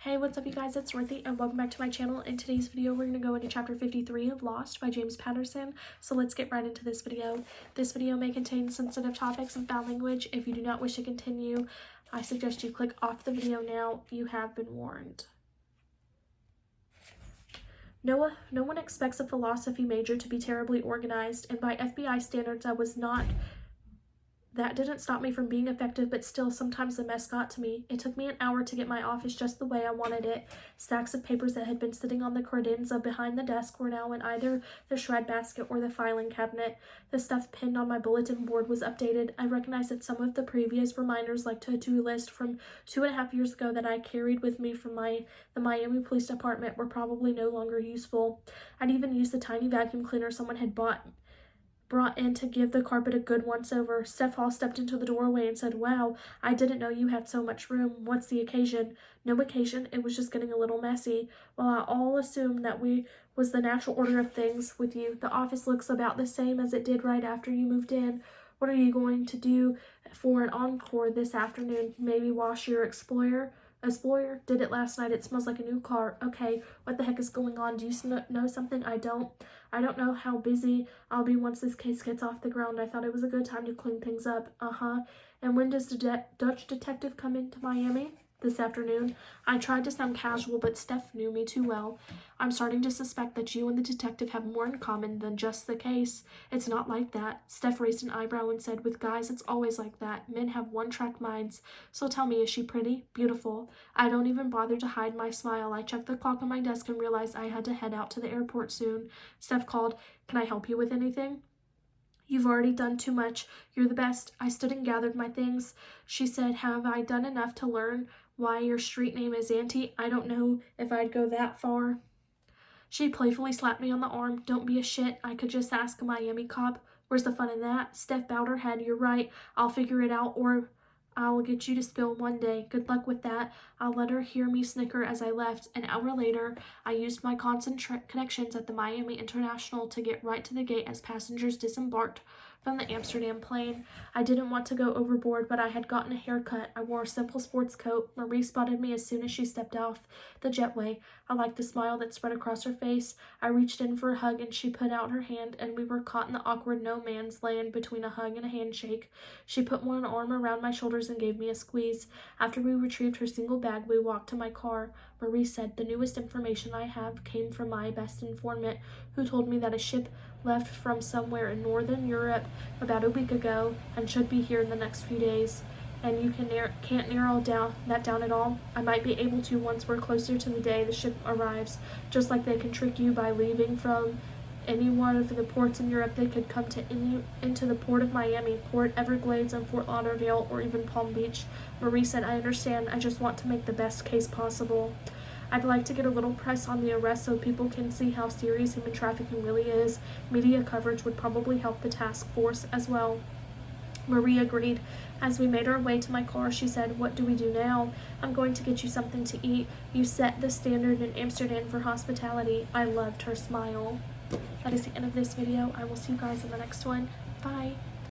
Hey, what's up you guys, it's Ruthie and welcome back to my channel. In today's video, we're going to go into chapter 53 of Lost by James Patterson. So let's get right into this video. This video may contain sensitive topics and foul language. If you do not wish to continue, I suggest you click off the video now. You have been warned. No one expects a philosophy major to be terribly organized, and by FBI standards, I was not. That didn't stop me from being effective, but still, sometimes the mess got to me. It took me an hour to get my office just the way I wanted it. Stacks of papers that had been sitting on the credenza behind the desk were now in either the shred basket or the filing cabinet. The stuff pinned on my bulletin board was updated. I recognized that some of the previous reminders, like to-do list from 2.5 years ago that I carried with me from the Miami Police Department, were probably no longer useful. I'd even used the tiny vacuum cleaner someone had brought in to give the carpet a good once-over. Steph Hall stepped into the doorway and said, "Wow, I didn't know you had so much room. What's the occasion?" "No occasion. It was just getting a little messy. Well, I all assumed that was the natural order of things with you. The office looks about the same as it did right after you moved in. What are you going to do for an encore this afternoon? Maybe wash your Explorer? Did it last night. It smells like a new car." "Okay, what the heck is going on? Do you know something I don't? I don't know how busy I'll be once this case gets off the ground. I thought it was a good time to clean things up." "Uh-huh. And when does the Dutch detective come into Miami?" "This afternoon." I tried to sound casual, but Steph knew me too well. "I'm starting to suspect that you and the detective have more in common than just the case." "It's not like that." Steph raised an eyebrow and said, "With guys, it's always like that. Men have one-track minds. So tell me, is she pretty?" "Beautiful." I don't even bother to hide my smile. I checked the clock on my desk and realized I had to head out to the airport soon. Steph called, "Can I help you with anything?" "You've already done too much. You're the best." I stood and gathered my things. She said, "Have I done enough to learn why your street name is Auntie?" "I don't know if I'd go that far." She playfully slapped me on the arm. "Don't be a shit. I could just ask a Miami cop." "Where's the fun in that?" Steph bowed her head. "You're right. I'll figure it out, or I'll get you to spill one day. Good luck with that." I'll let her hear me snicker as I left. An hour later, I used my constant connections at the Miami International to get right to the gate as passengers disembarked from the Amsterdam plane. I didn't want to go overboard, but I had gotten a haircut. I wore a simple sports coat. Marie spotted me as soon as she stepped off the jetway. I liked the smile that spread across her face. I reached in for a hug, and she put out her hand, and we were caught in the awkward no man's land between a hug and a handshake. She put one arm around my shoulders and gave me a squeeze. After we retrieved her single bag, we walked to my car. Marie said, "The newest information I have came from my best informant, who told me that a ship left from somewhere in northern Europe about a week ago and should be here in the next few days." "And you can't narrow that down at all?" "I might be able to once we're closer to the day the ship arrives. Just like they can trick you by leaving from any one of the ports in Europe, they could come into the port of Miami, Port Everglades, and Fort Lauderdale, or even Palm Beach." Marie said, "I understand. I just want to make the best case possible. I'd like to get a little press on the arrest so people can see how serious human trafficking really is. Media coverage would probably help the task force as well." Marie agreed. As we made our way to my car, she said, "What do we do now?" "I'm going to get you something to eat. You set the standard in Amsterdam for hospitality." I loved her smile. That is the end of this video. I will see you guys in the next one. Bye.